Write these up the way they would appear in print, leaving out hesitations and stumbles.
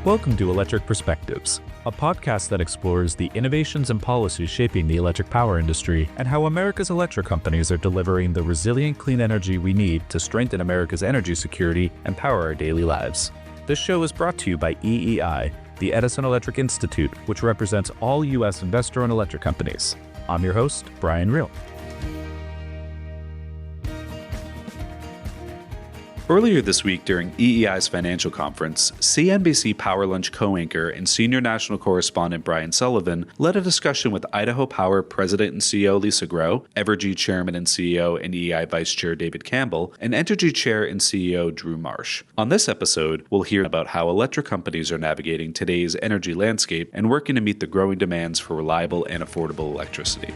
Welcome to Electric Perspectives, a podcast that explores the innovations and policies shaping the electric power industry and how America's electric companies are delivering the resilient clean energy we need to strengthen America's energy security and power our daily lives. This show is brought to you by EEI, the Edison Electric Institute, which represents all U.S. investor-owned electric companies. I'm your host, Brian Reel. Earlier this week during EEI's financial conference, CNBC Power Lunch co-anchor and senior national correspondent Brian Sullivan led a discussion with Idaho Power President and CEO Lisa Grow, Evergy Chairman and CEO and EEI Vice Chair David Campbell, and Entergy Chair and CEO Drew Marsh. On this episode, we'll hear about how electric companies are navigating today's energy landscape and working to meet the growing demands for reliable and affordable electricity.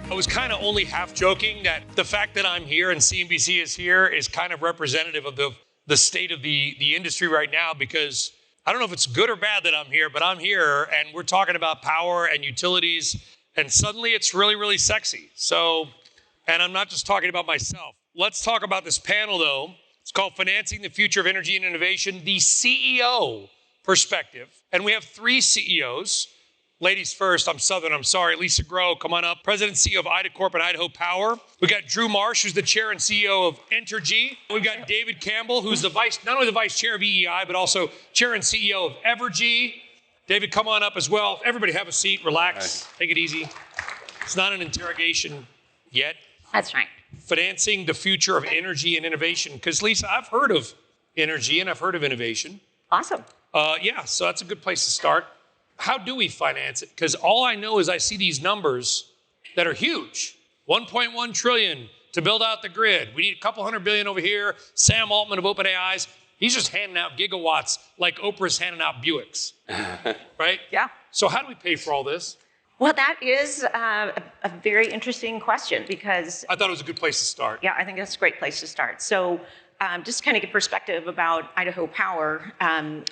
I was kind of only half joking that the fact that I'm here and CNBC is here is kind of representative of the state of the industry right now, because I don't know if it's good or bad that I'm here, but I'm here and we're talking about power and utilities, and suddenly it's really, really sexy. So, and I'm not just talking about myself. Let's talk about this panel though. It's called Financing the Future of Energy and Innovation, the CEO perspective. And we have three CEOs. Ladies first, I'm Southern, I'm sorry. Lisa Grow, come on up. President and CEO of IDACORP and Idaho Power. We got Drew Marsh, who's the chair and CEO of Entergy. We've got David Campbell, who's not only the vice chair of EEI, but also chair and CEO of Evergy. David, come on up as well. Everybody have a seat, relax, take it easy. It's not an interrogation yet. That's right. Financing the future of energy and innovation. Because Lisa, I've heard of energy and I've heard of innovation. Awesome. So that's a good place to start. How do we finance it? Because all I know is I see these numbers that are huge. 1.1 trillion to build out the grid. We need a couple $100 billion over here. Sam Altman of OpenAI's, he's just handing out gigawatts like Oprah's handing out Buicks, right? Yeah. So how do we pay for all this? Well, that is a very interesting question, because I thought it was a good place to start. Yeah, I think that's a great place to start. So just to kind of get perspective about Idaho Power,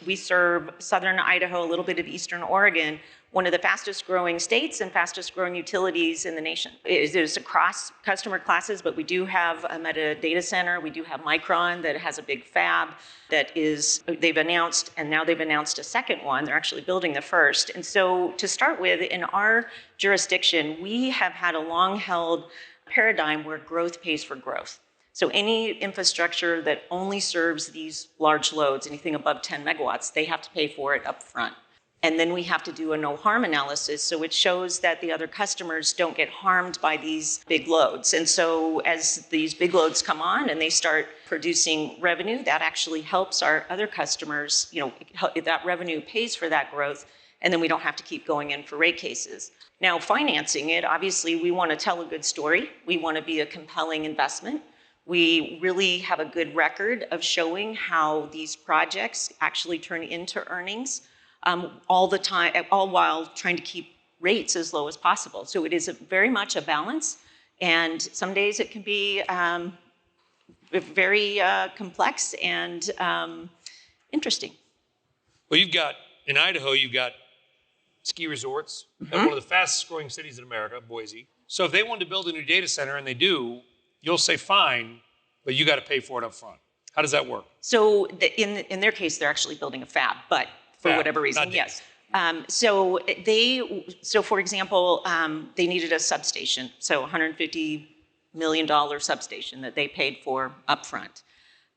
we serve southern Idaho, a little bit of eastern Oregon, one of the fastest growing states and fastest growing utilities in the nation. It is across customer classes, but we do have a Meta data center. We do have Micron that has a big fab they've announced, and now they've announced a second one. They're actually building the first. And so to start with, in our jurisdiction, we have had a long-held paradigm where growth pays for growth. So any infrastructure that only serves these large loads, anything above 10 megawatts, they have to pay for it up front. And then we have to do a no harm analysis, so it shows that the other customers don't get harmed by these big loads. And so as these big loads come on and they start producing revenue, that actually helps our other customers, that revenue pays for that growth, and then we don't have to keep going in for rate cases. Now, financing it, obviously we want to tell a good story. We want to be a compelling investment. We really have a good record of showing how these projects actually turn into earnings all the time, all while trying to keep rates as low as possible. So it is very much a balance, and some days it can be very complex and interesting. Well, in Idaho, you've got ski resorts, one of the fastest growing cities in America, Boise. So if they wanted to build a new data center, and they do, you'll say fine, but you got to pay for it up front. How does that work? So in their case, they're actually building a fab, but for whatever reason, yes. So for example, they needed a substation, so $150 million substation that they paid for upfront.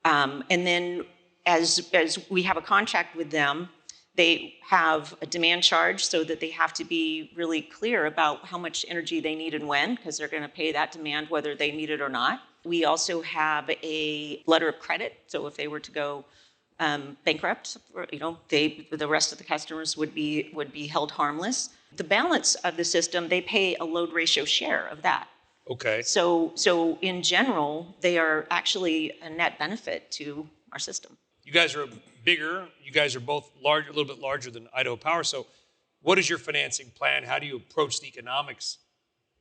And then as we have a contract with them, they have a demand charge, so that they have to be really clear about how much energy they need and when, because they're going to pay that demand whether they need it or not. We also have a letter of credit, so if they were to go bankrupt, the rest of the customers would be held harmless. The balance of the system, they pay a load ratio share of that. Okay. So in general, they are actually a net benefit to our system. You guys are bigger. You guys are both a little bit larger than Idaho Power. So what is your financing plan? How do you approach the economics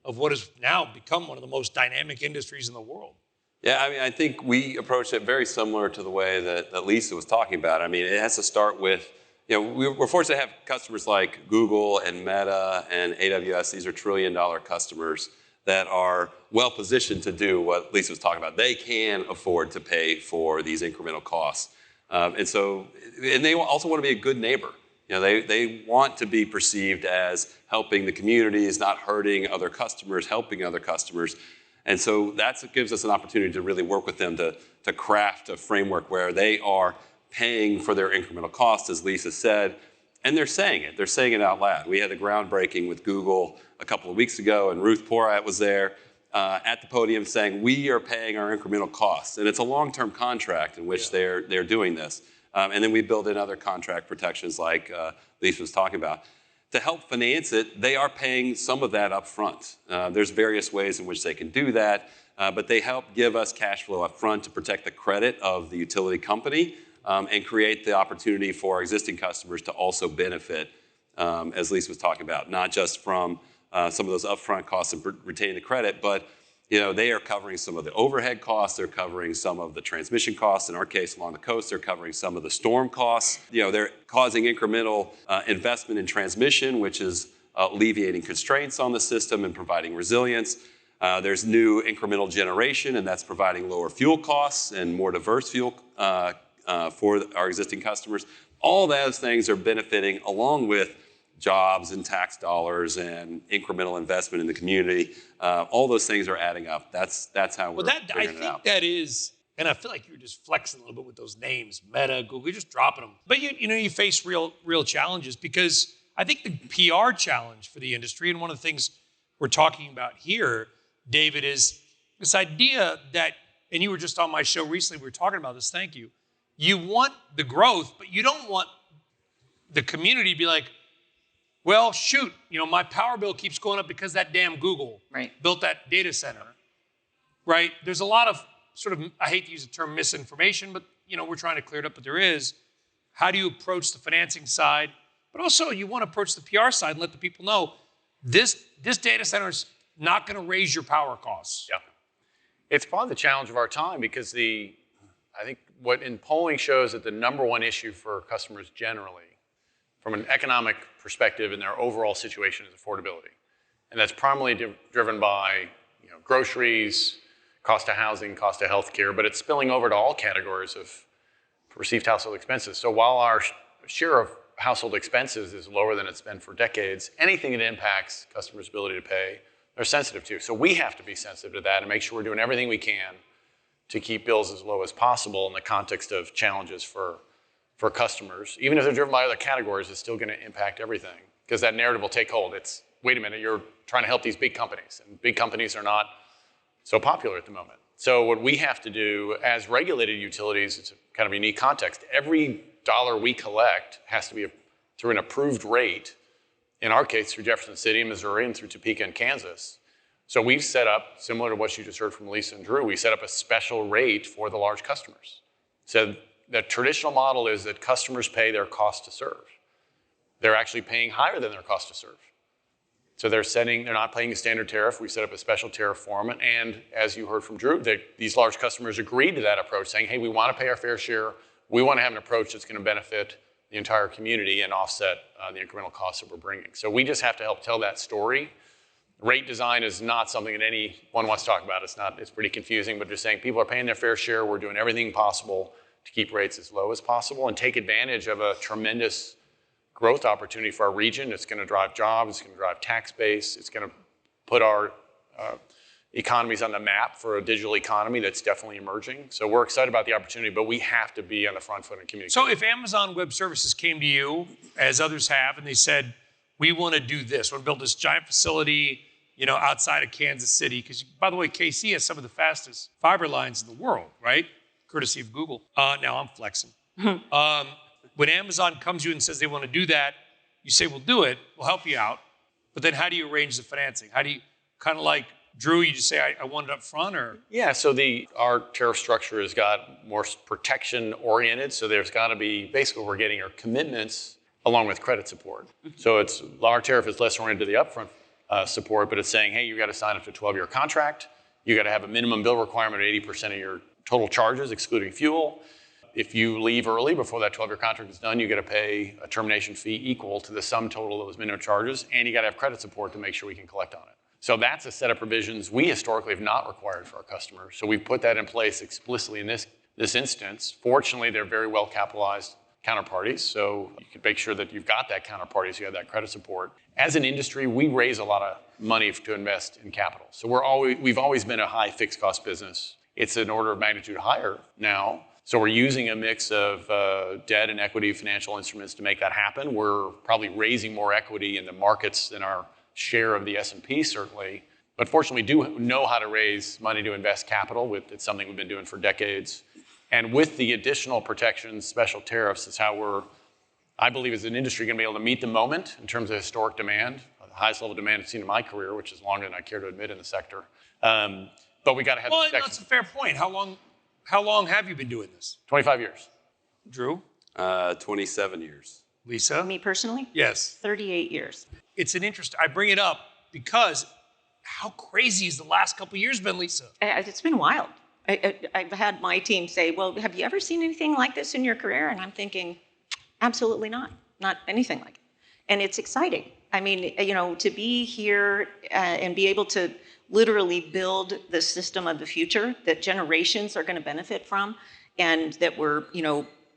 of what has now become one of the most dynamic industries in the world? Yeah, I think we approach it very similar to the way that Lisa was talking about. It has to start with, we're fortunate to have customers like Google and Meta and AWS. These are trillion-dollar customers that are well positioned to do what Lisa was talking about. They can afford to pay for these incremental costs. And they also want to be a good neighbor. They want to be perceived as helping the communities, not hurting other customers, helping other customers. And so that gives us an opportunity to really work with them to craft a framework where they are paying for their incremental costs, as Lisa said, and they're saying it. They're saying it out loud. We had the groundbreaking with Google a couple of weeks ago, and Ruth Porat was there at the podium saying, we are paying our incremental costs. And it's a long-term contract in which they're doing this. And then we build in other contract protections like Lisa was talking about. To help finance it, they are paying some of that up front. There's various ways in which they can do that, but they help give us cash flow up front to protect the credit of the utility company and create the opportunity for our existing customers to also benefit, as Lisa was talking about, not just from some of those upfront costs and retaining the credit, but they are covering some of the overhead costs. They're covering some of the transmission costs. In our case, along the coast, they're covering some of the storm costs. They're causing incremental investment in transmission, which is alleviating constraints on the system and providing resilience. There's new incremental generation, and that's providing lower fuel costs and more diverse fuel for our existing customers. All those things are benefiting along with jobs and tax dollars and incremental investment in the community. All those things are adding up. That's how we're figuring it out. I think that is, and I feel like you're just flexing a little bit with those names, Meta, Google, you're just dropping them. But you face real challenges, because I think the PR challenge for the industry, and one of the things we're talking about here, David, is this idea that, and you were just on my show recently, we were talking about this, thank you. You want the growth, but you don't want the community to be like, well, shoot, my power bill keeps going up because that damn Google built that data center, right? There's a lot of sort of, I hate to use the term misinformation, but we're trying to clear it up, but there is. How do you approach the financing side? But also you want to approach the PR side and let the people know this data center is not going to raise your power costs. Yeah. It's probably the challenge of our time, because I think what in polling shows that the number one issue for customers generally, from an economic perspective in their overall situation, is affordability. And that's primarily driven by groceries, cost of housing, cost of healthcare, but it's spilling over to all categories of perceived household expenses. So while our share of household expenses is lower than it's been for decades, anything that impacts customers' ability to pay, they're sensitive to. So we have to be sensitive to that and make sure we're doing everything we can to keep bills as low as possible in the context of challenges for customers. Even if they're driven by other categories, it's still going to impact everything, because that narrative will take hold. It's, wait a minute, you're trying to help these big companies, and big companies are not so popular at the moment. So what we have to do as regulated utilities, it's a kind of unique context. Every dollar we collect has to be through an approved rate, in our case through Jefferson City in Missouri and through Topeka in Kansas. So we've set up, similar to what you just heard from Lisa and Drew, we set up a special rate for the large customers. So the traditional model is that customers pay their cost to serve. They're actually paying higher than their cost to serve. So they're not paying a standard tariff. We set up a special tariff for them. And as you heard from Drew, these large customers agreed to that approach, saying, hey, we want to pay our fair share. We want to have an approach that's going to benefit the entire community and offset the incremental costs that we're bringing. So we just have to help tell that story. Rate design is not something that anyone wants to talk about. It's pretty confusing, but just saying people are paying their fair share. We're doing everything possible to keep rates as low as possible and take advantage of a tremendous growth opportunity for our region. It's going to drive jobs, it's going to drive tax base, it's going to put our economies on the map for a digital economy that's definitely emerging. So we're excited about the opportunity, but we have to be on the front foot in communication. So if Amazon Web Services came to you, as others have, and they said, we want to do this, we want to build this giant facility, outside of Kansas City, because by the way, KC has some of the fastest fiber lines in the world, right? Courtesy of Google. Now I'm flexing. When Amazon comes to you and says they want to do that, you say, we'll do it, we'll help you out. But then how do you arrange the financing? How do you, kind of like Drew, you just say, I want it up front, or? Yeah, so our tariff structure has got more protection oriented. So there's got to be, basically we're getting our commitments along with credit support. So our tariff is less oriented to the upfront support, but it's saying, hey, you got to sign up to a 12-year contract. You got to have a minimum bill requirement of 80% of your total charges, excluding fuel. If you leave early before that 12-year contract is done, you got to pay a termination fee equal to the sum total of those minimum charges, and you got to have credit support to make sure we can collect on it. So that's a set of provisions we historically have not required for our customers. So we put that in place explicitly in this instance. Fortunately, they're very well capitalized counterparties, so you can make sure that you've got that counterparty, so you have that credit support. As an industry, we raise a lot of money to invest in capital. So we've always been a high fixed cost business. It's an order of magnitude higher now. So we're using a mix of debt and equity financial instruments to make that happen. We're probably raising more equity in the markets than our share of the S&P, certainly. But fortunately, we do know how to raise money to invest capital. It's something we've been doing for decades. And with the additional protections, special tariffs, is how I believe as an industry, going to be able to meet the moment in terms of historic demand, the highest level of demand I've seen in my career, which is longer than I care to admit in the sector. But we got to have the protections. That's a fair point. How long have you been doing this? 25 years. Drew? 27 years. Lisa? Me personally? Yes. 38 years. It's an interest. I bring it up because how crazy has the last couple of years been, Lisa? It's been wild. I've had my team say, well, have you ever seen anything like this in your career? And I'm thinking, absolutely not anything like it. And it's exciting. I mean, to be here and be able to literally build the system of the future that generations are going to benefit from, and that we're,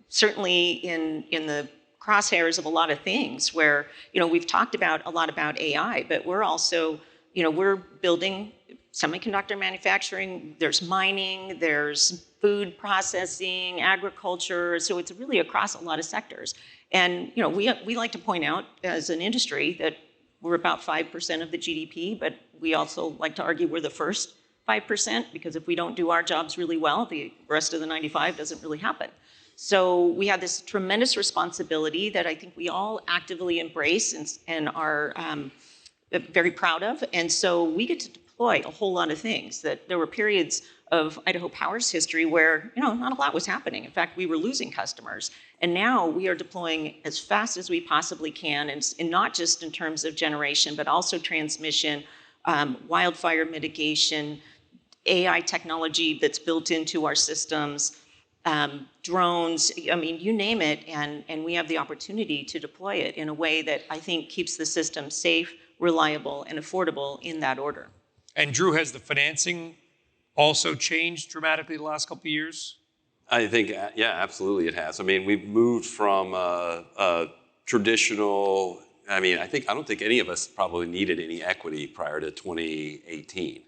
certainly in the crosshairs of a lot of things where, we've talked about a lot about AI, but we're also, we're building semiconductor manufacturing, there's mining, there's food processing, agriculture. So it's really across a lot of sectors. And, we like to point out as an industry that we're about 5% of the GDP, but we also like to argue we're the first 5%, because if we don't do our jobs really well, the rest of the 95 doesn't really happen. So we have this tremendous responsibility that I think we all actively embrace and are very proud of. And so we get to deploy a whole lot of things. That there were periods of Idaho Power's history where, not a lot was happening. In fact, we were losing customers. And now we are deploying as fast as we possibly can, and not just in terms of generation, but also transmission, wildfire mitigation, AI technology that's built into our systems, drones, you name it, and we have the opportunity to deploy it in a way that I think keeps the system safe, reliable, and affordable in that order. And Drew, has the financing also changed dramatically the last couple of years? I think, yeah, absolutely it has. We've moved from traditional, I don't think any of us probably needed any equity prior to 2018.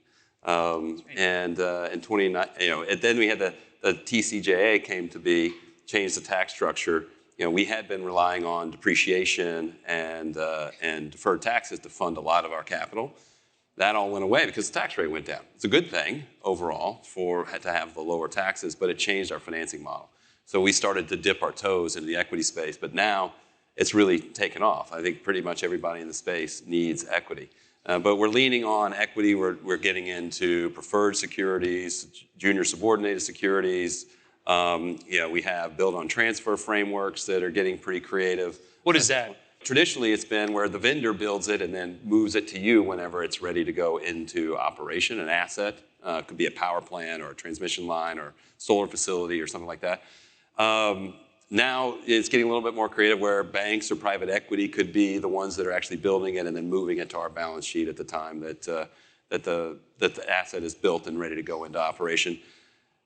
And in 29, and then we had the TCJA came to be, changed the tax structure. We had been relying on depreciation and deferred taxes to fund a lot of our capital. That all went away because the tax rate went down. It's a good thing overall to have the lower taxes, but it changed our financing model. So we started to dip our toes into the equity space, but now it's really taken off. I think pretty much everybody in the space needs equity. But we're leaning on equity. We're getting into preferred securities, junior subordinated securities. We have build on transfer frameworks that are getting pretty creative. What is that? Traditionally, it's been where the vendor builds it and then moves it to you whenever it's ready to go into operation. An asset could be a power plant or a transmission line or solar facility or something like that. Now it's getting a little bit more creative where banks or private equity could be the ones that are actually building it and then moving it to our balance sheet at the time that the asset is built and ready to go into operation.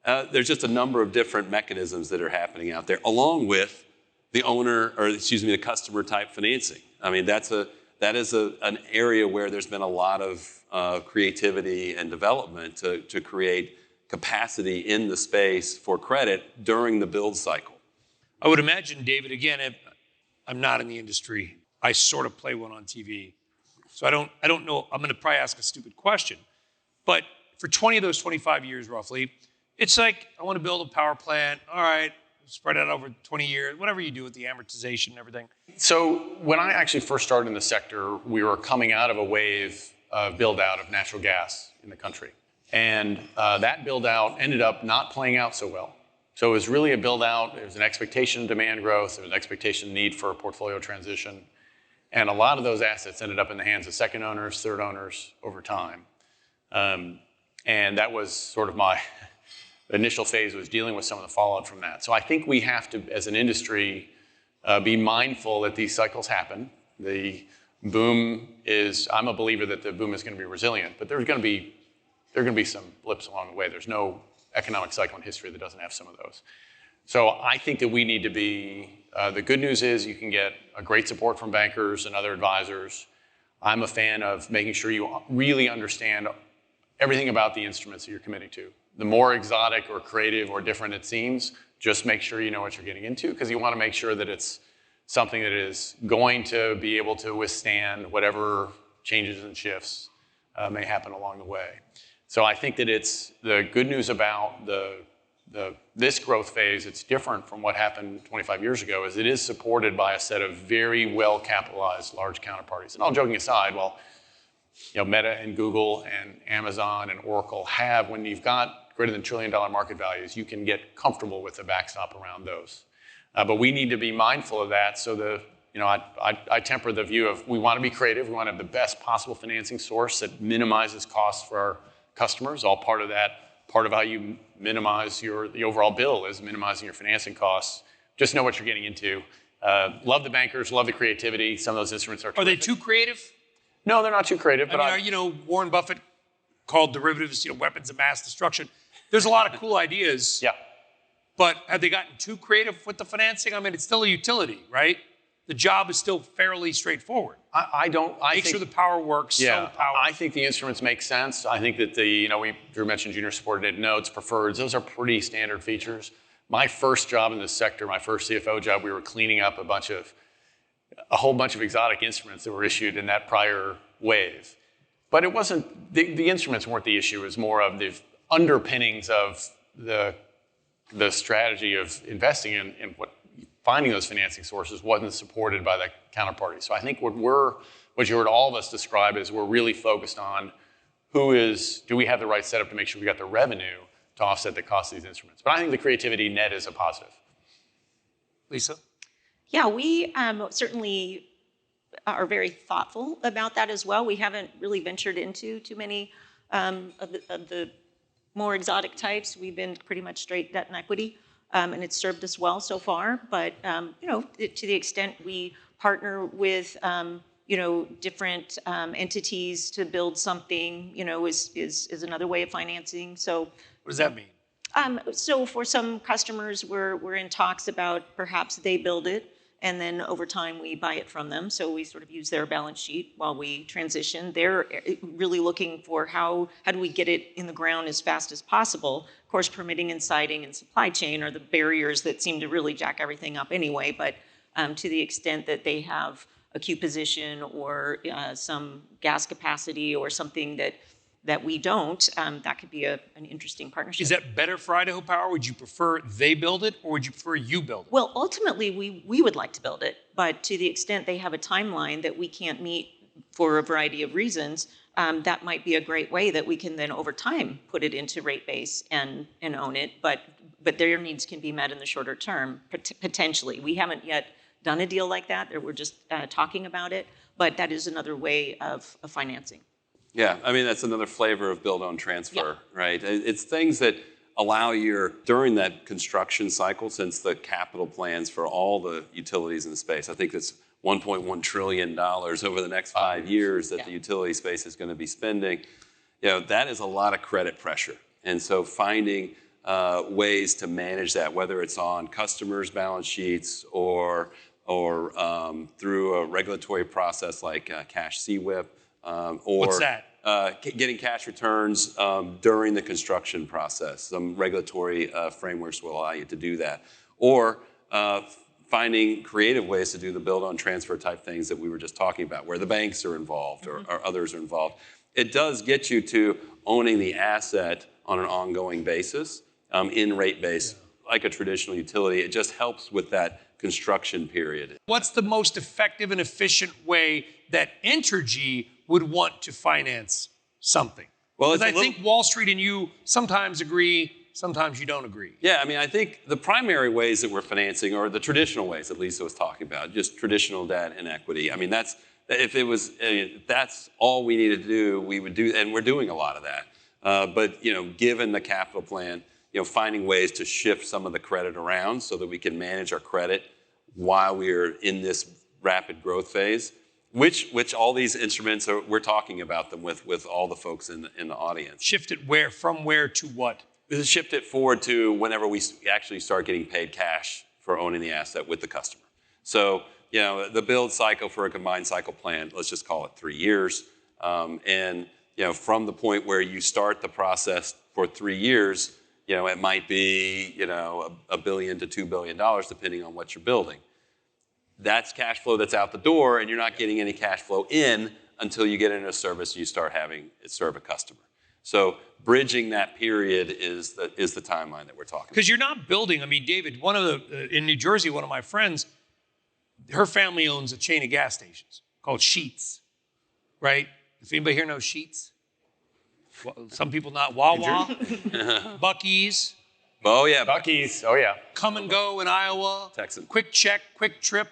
There's just a number of different mechanisms that are happening out there, along with the customer type financing. That is an area where there's been a lot of creativity and development to create capacity in the space for credit during the build cycle. I would imagine, David, again, I'm not in the industry. I sort of play one on TV. So I don't know. I'm going to probably ask a stupid question. But for 20 of those 25 years, roughly, it's like, I want to build a power plant. All right, spread it out over 20 years, whatever you do with the amortization and everything. So when I actually first started in the sector, we were coming out of a wave of build out of natural gas in the country. And that build out ended up not playing out so well. So it was really a build out. There was an expectation of demand growth. There was an expectation need for a portfolio transition. And a lot of those assets ended up in the hands of second owners, third owners over time. And that was sort of my initial phase, was dealing with some of the fallout from that. So I think we have to, as an industry, be mindful that these cycles happen. The I'm a believer that the boom is going to be resilient, but there are going to be some blips along the way. There's no economic cycle in history that doesn't have some of those. So I think that we need to be, the good news is you can get a great support from bankers and other advisors. I'm a fan of making sure you really understand everything about the instruments that you're committing to. The more exotic or creative or different it seems, just make sure you know what you're getting into, because you want to make sure that it's something that is going to be able to withstand whatever changes and shifts may happen along the way. So I think that it's the good news about this growth phase. It's different from what happened 25 years ago, is it is supported by a set of very well capitalized large counterparties. And all joking aside, Meta and Google and Amazon and Oracle have, when you've got greater than $1 trillion market values, you can get comfortable with the backstop around those. But we need to be mindful of that. So I temper the view of, we want to be creative. We want to have the best possible financing source that minimizes costs for our customers. All part of that, part of how you minimize the overall bill is minimizing your financing costs. Just know what you're getting into. Love the bankers, love the creativity. Some of those instruments are terrific. Are they too creative? No, they're not too creative. Warren Buffett called derivatives, weapons of mass destruction. There's a lot of cool ideas. Yeah. But have they gotten too creative with the financing? I mean, it's still a utility, right? The job is still fairly straightforward. Make sure the power works. Yeah, power. I think the instruments make sense. I think that Drew mentioned junior subordinated notes, preferreds. Those are pretty standard features. My first job in this sector, my first CFO job, we were cleaning up a whole bunch of exotic instruments that were issued in that prior wave. But it wasn't, the instruments weren't the issue. It was more of the underpinnings of the strategy of investing in what finding those financing sources wasn't supported by the counterparty. So I think what you heard all of us describe is we're really focused on do we have the right setup to make sure we got the revenue to offset the cost of these instruments. But I think the creativity net is a positive. Lisa? Yeah, we certainly are very thoughtful about that as well. We haven't really ventured into too many of the more exotic types. We've been pretty much straight debt and equity, and it's served us well so far. But to the extent we partner with different entities to build something, is another way of financing. So what does that mean? So for some customers, we're in talks about perhaps they build it, and then over time we buy it from them. So we sort of use their balance sheet while we transition. They're really looking for how do we get it in the ground as fast as possible. Of course, permitting and siting and supply chain are the barriers that seem to really jack everything up anyway. But to the extent that they have a queue position or some gas capacity or something that we don't, that could be an interesting partnership. Is that better for Idaho Power? Would you prefer they build it, or would you prefer you build it? Well, ultimately, we would like to build it, but to the extent they have a timeline that we can't meet for a variety of reasons, that might be a great way that we can then over time put it into rate base and own it, but their needs can be met in the shorter term, potentially. We haven't yet done a deal like that. We're just talking about it, but that is another way of financing. Yeah, I mean, that's another flavor of build, own, transfer, right? It's things that allow during that construction cycle, since the capital plans for all the utilities in the space, I think it's $1.1 trillion over the next 5 years that the utility space is going to be spending. That is a lot of credit pressure. And so finding ways to manage that, whether it's on customers' balance sheets or through a regulatory process like cash CWIP, what's that? Getting cash returns during the construction process. Some regulatory frameworks will allow you to do that. Or finding creative ways to do the build on transfer type things that we were just talking about, where the banks are involved or others are involved. It does get you to owning the asset on an ongoing basis in rate base, like a traditional utility. It just helps with that construction period. What's the most effective and efficient way that Entergy would want to finance something? Well, because I think Wall Street and you sometimes agree, sometimes you don't agree. Yeah, I mean, I think the primary ways that we're financing are the traditional ways that Lisa was talking about, just traditional debt and equity. I mean, that's all we needed to do, we would do, and we're doing a lot of that. But given the capital plan, finding ways to shift some of the credit around so that we can manage our credit while we're in this rapid growth phase. Which all these instruments we're talking about them with all the folks in the audience. Shift it where, from where to what? This is shift it forward to whenever we actually start getting paid cash for owning the asset with the customer. So, the build cycle for a combined cycle plant, let's just call it 3 years. And, from the point where you start the process for 3 years, it might be, $1 billion to $2 billion, depending on what you're building. That's cash flow that's out the door, and you're not getting any cash flow in until you get into a service and you start having it serve a customer. So bridging that period is the timeline that we're talking about. Because you're not building, David, in New Jersey, one of my friends, her family owns a chain of gas stations called Sheetz, right? If anybody here knows Sheetz? Well, some people not. Wawa, Buc-ee's. Oh, yeah. Buc-ee's, oh, yeah. Come and Go in Iowa. Texan. Quick Check, Quick Trip.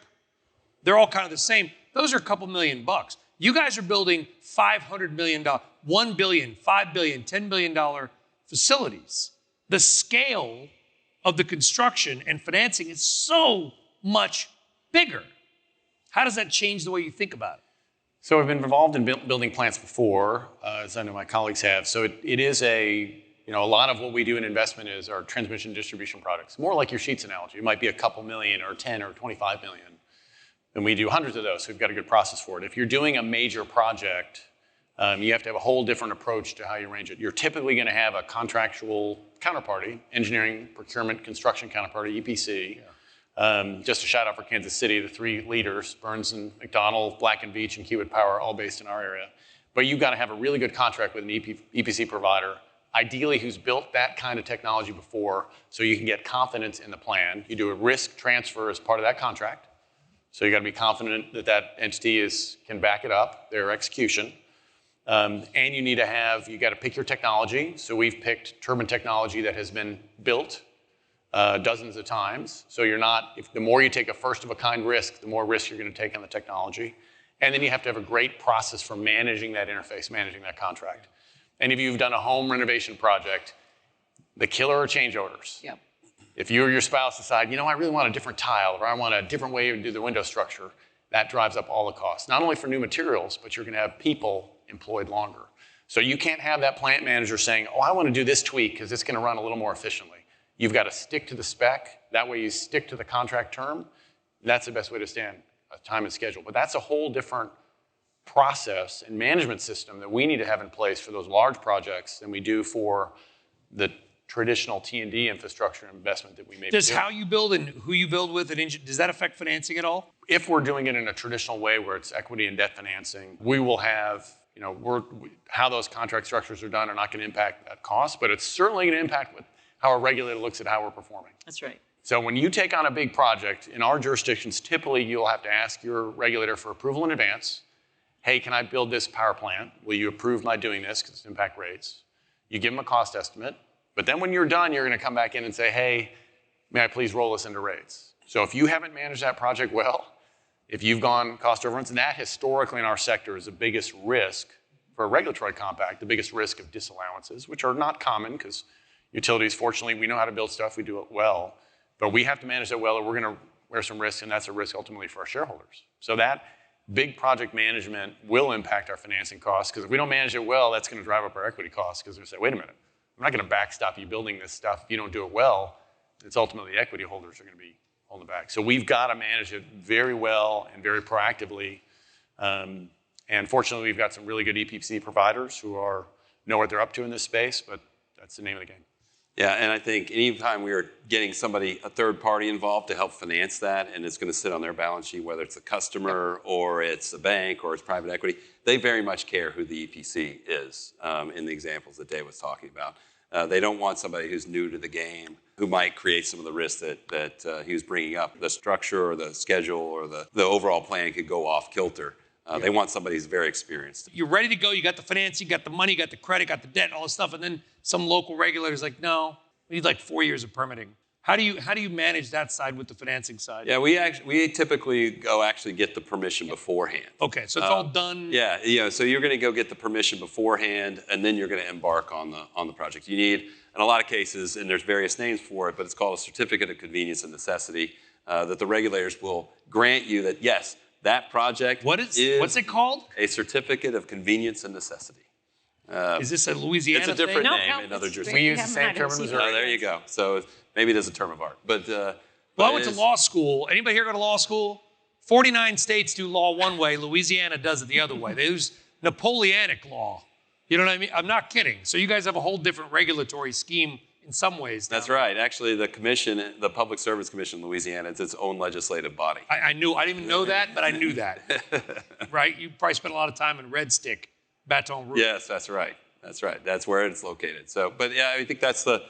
They're all kind of the same. Those are a couple $1 million. You guys are building $500 million, $1 billion, $5 billion, $10 billion facilities. The scale of the construction and financing is so much bigger. How does that change the way you think about it? So I've been involved in building plants before, as I know my colleagues have. So it is a lot of what we do in investment is our transmission distribution products. More like your Sheetz analogy. It might be a couple million or 10 or 25 million. And we do hundreds of those, so we've got a good process for it. If you're doing a major project, you have to have a whole different approach to how you arrange it. You're typically going to have a contractual counterparty, engineering, procurement, construction counterparty, EPC. Yeah. Just a shout out for Kansas City, the 3 leaders, Burns and McDonnell, Black & Veatch, and Kiewit Power, all based in our area. But you've got to have a really good contract with an EPC provider, ideally who's built that kind of technology before, so you can get confidence in the plan. You do a risk transfer as part of that contract. So you got to be confident that that entity can back it up, their execution. And you got to pick your technology. So we've picked turbine technology that has been built dozens of times. So the more you take a first of a kind risk, the more risk you're going to take on the technology. And then you have to have a great process for managing that interface, managing that contract. And if you've done a home renovation project, the killer are change orders. Yep. If you or your spouse decide, I really want a different tile, or I want a different way to do the window structure, that drives up all the costs. Not only for new materials, but you're going to have people employed longer. So you can't have that plant manager saying, I want to do this tweak because it's going to run a little more efficiently. You've got to stick to the spec. That way you stick to the contract term. That's the best way to stand time and schedule. But that's a whole different process and management system that we need to have in place for those large projects than we do for the traditional T&D infrastructure investment that we may be doing. How you build and who you build with, does that affect financing at all? If we're doing it in a traditional way where it's equity and debt financing, we will have, how those contract structures are done are not going to impact that cost, but it's certainly going to impact how a regulator looks at how we're performing. That's right. So when you take on a big project, in our jurisdictions, typically you'll have to ask your regulator for approval in advance. Hey, can I build this power plant? Will you approve my doing this because it's impact rates? You give them a cost estimate. But then when you're done, you're going to come back in and say, hey, may I please roll this into rates? So if you haven't managed that project well, if you've gone cost overruns, and that historically in our sector is the biggest risk for a regulatory compact, the biggest risk of disallowances, which are not common because utilities, fortunately, we know how to build stuff, we do it well. But we have to manage it well or we're going to wear some risk, and that's a risk ultimately for our shareholders. So that big project management will impact our financing costs because if we don't manage it well, that's going to drive up our equity costs because we say, wait a minute. I'm not going to backstop you building this stuff if you don't do it well. It's ultimately the equity holders are going to be holding back. So we've got to manage it very well and very proactively. And fortunately, we've got some really good EPC providers who know what they're up to in this space, but that's the name of the game. Yeah, and I think anytime we are getting a third party involved to help finance that, and it's going to sit on their balance sheet, whether it's a customer or it's a bank or it's private equity, they very much care who the EPC is in the examples that Dave was talking about. They don't want somebody who's new to the game who might create some of the risks that he was bringing up. The structure or the schedule or the overall plan could go off kilter. They want somebody who's very experienced. You're ready to go. You got the financing, you got the money, you got the credit, got the debt, all this stuff. And then some local regulator's like, no, we need like 4 years of permitting. How do you manage that side with the financing side? Yeah, we typically go actually get the permission beforehand. Okay, so it's all done. Yeah. So you're going to go get the permission beforehand, and then you're going to embark on the project. You need, in a lot of cases, and there's various names for it, but it's called a certificate of convenience and necessity that the regulators will grant you that yes, That project what's it called? A certificate of convenience and necessity. Is this a Louisiana It's a different thing? name in other jurisdictions. We use the same term in Missouri. Oh, there you go. So maybe it is a term of art. But Well, I went to law school. Anybody here go to law school? 49 states do law one way. Louisiana does it the other way. They use Napoleonic law. You know what I mean? I'm not kidding. So you guys have a whole different regulatory scheme in some ways. That's right. Actually, the commission, the Public Service Commission in Louisiana, it's its own legislative body. I didn't even know that, but I knew that. Right? You probably spent a lot of time in Red Stick, Baton Rouge. Yes, that's right. That's right. That's where it's located. So, but yeah, I think that's the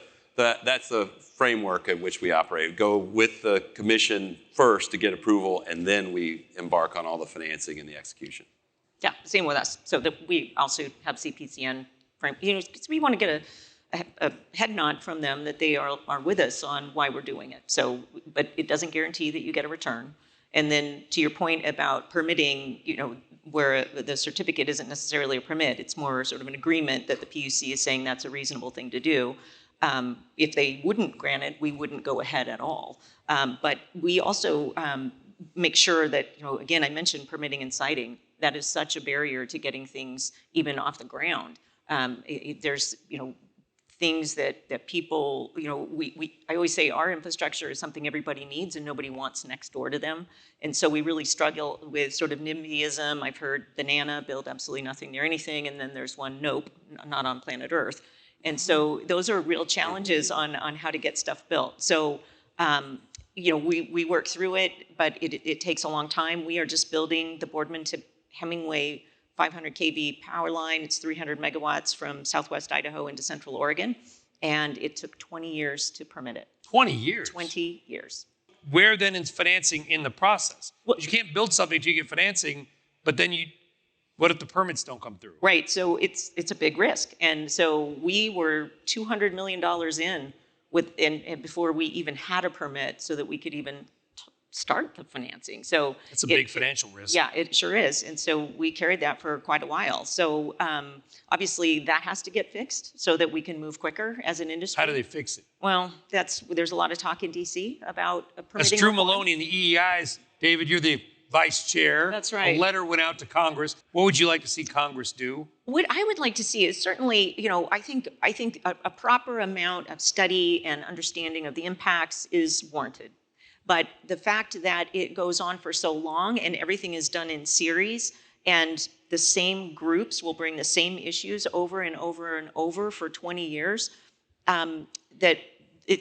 framework in which we operate. Go with the commission first to get approval, and then we embark on all the financing and the execution. Yeah, same with us. So that we also have CPCN frame. Because we want to get a head nod from them that they are with us on why we're doing it. So, but it doesn't guarantee that you get a return. And then to your point about permitting, where the certificate isn't necessarily a permit, it's more sort of an agreement that the PUC is saying that's a reasonable thing to do. If they wouldn't grant it, we wouldn't go ahead at all. But we also make sure that, again, I mentioned permitting and siting. That is such a barrier to getting things even off the ground. There's, things that people, I always say our infrastructure is something everybody needs and nobody wants next door to them. And so we really struggle with sort of NIMBYism. I've heard banana, build absolutely nothing near anything. And then there's one, nope, not on planet Earth. And so those are real challenges on how to get stuff built. So, we work through it, but it takes a long time. We are just building the Boardman to Hemingway 500 kV power line. It's 300 megawatts from Southwest Idaho into Central Oregon. And it took 20 years to permit it. 20 years? 20 years. Where then is financing in the process? Well, you can't build something until you get financing, but then what if the permits don't come through? Right, so it's a big risk. And so we were $200 million in and before we even had a permit so that we could even start the financing. So it's a big financial risk. Yeah, it sure is. And so we carried that for quite a while. So obviously that has to get fixed so that we can move quicker as an industry. How do they fix it? Well, there's a lot of talk in DC about permitting. That's Drew Maloney and the EEIs. David, you're the vice chair. That's right. A letter went out to Congress. What would you like to see Congress do? What I would like to see is certainly, I think a proper amount of study and understanding of the impacts is warranted. But the fact that it goes on for so long and everything is done in series and the same groups will bring the same issues over and over and over for 20 years,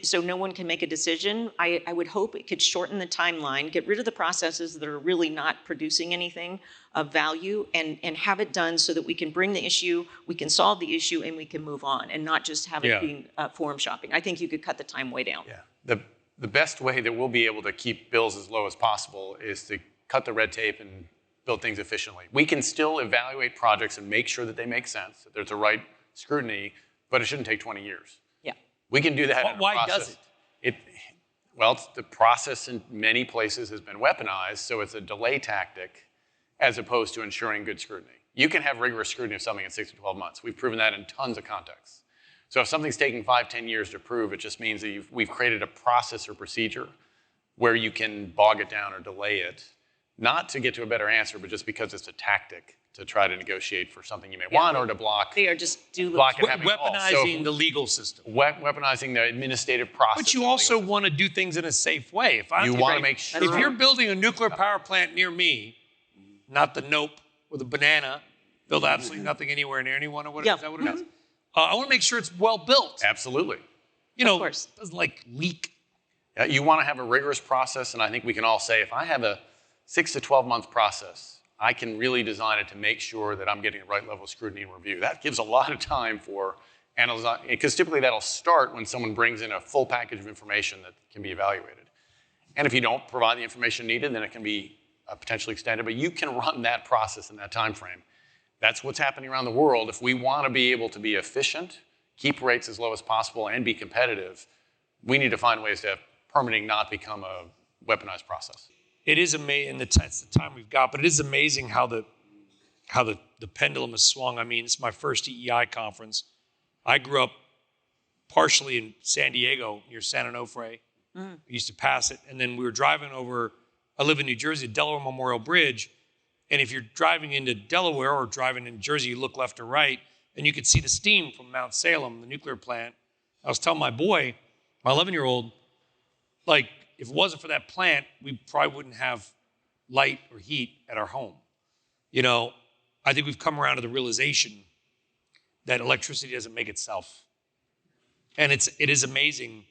so no one can make a decision, I would hope it could shorten the timeline, get rid of the processes that are really not producing anything of value, and have it done so that we can bring the issue, we can solve the issue, and we can move on, and not just have it being forum shopping. I think you could cut the time way down. Yeah. The best way that we'll be able to keep bills as low as possible is to cut the red tape and build things efficiently. We can still evaluate projects and make sure that they make sense, that there's the right scrutiny, but it shouldn't take 20 years. Yeah. We can do that. Why does it? Well, the process in many places has been weaponized, so it's a delay tactic as opposed to ensuring good scrutiny. You can have rigorous scrutiny of something in 6 to 12 months. We've proven that in tons of contexts. So if something's taking 5, 10 years to prove, it just means that we've created a process or procedure where you can bog it down or delay it, not to get to a better answer, but just because it's a tactic to try to negotiate for something you may want or to block. They are just weaponizing the legal system. Weaponizing the administrative process. But you also want to do things in a safe way. You want to make sure. If you're building a nuclear power plant near me, not the nope with a banana, build absolutely nothing anywhere near anyone or whatever. Is that what it is? I want to make sure it's well built. Absolutely. Of course. It doesn't leak. Yeah, you want to have a rigorous process, and I think we can all say if I have a 6 to 12 month process, I can really design it to make sure that I'm getting the right level of scrutiny and review. That gives a lot of time for analyzing, because typically that'll start when someone brings in a full package of information that can be evaluated. And if you don't provide the information needed, then it can be potentially extended, but you can run that process in that time frame. That's what's happening around the world. If we want to be able to be efficient, keep rates as low as possible, and be competitive, we need to find ways to have permitting not become a weaponized process. It is amazing, it's the time we've got, but it is amazing how the pendulum has swung. I mean, it's my first EEI conference. I grew up partially in San Diego near San Onofre. We used to pass it, and then we were driving over I live in New Jersey, Delaware Memorial Bridge. And if you're driving into Delaware or driving in Jersey, you look left or right, and you could see the steam from Mount Salem, the nuclear plant. I was telling my boy, my 11-year-old, like, if it wasn't for that plant, we probably wouldn't have light or heat at our home. You know, I think we've come around to the realization that electricity doesn't make itself. And it is amazing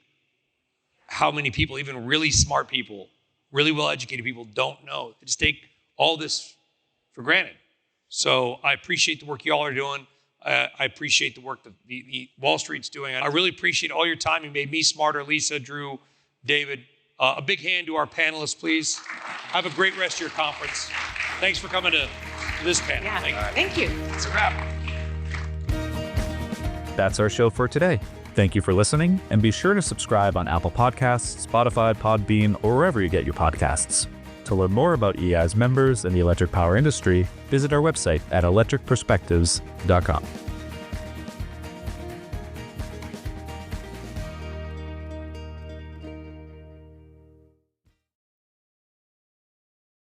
how many people, even really smart people, really well-educated people, don't know. They just take all this for granted. So I appreciate the work you all are doing. I appreciate the work that the Wall Street's doing. I really appreciate all your time. You made me smarter, Lisa, Drew, David. A big hand to our panelists, please. Have a great rest of your conference. Thanks for coming to this panel. Yeah, thank you. It's a wrap. That's our show for today. Thank you for listening, and be sure to subscribe on Apple Podcasts, Spotify, Podbean, or wherever you get your podcasts. To learn more about EI's members and the electric power industry, visit our website at electricperspectives.com.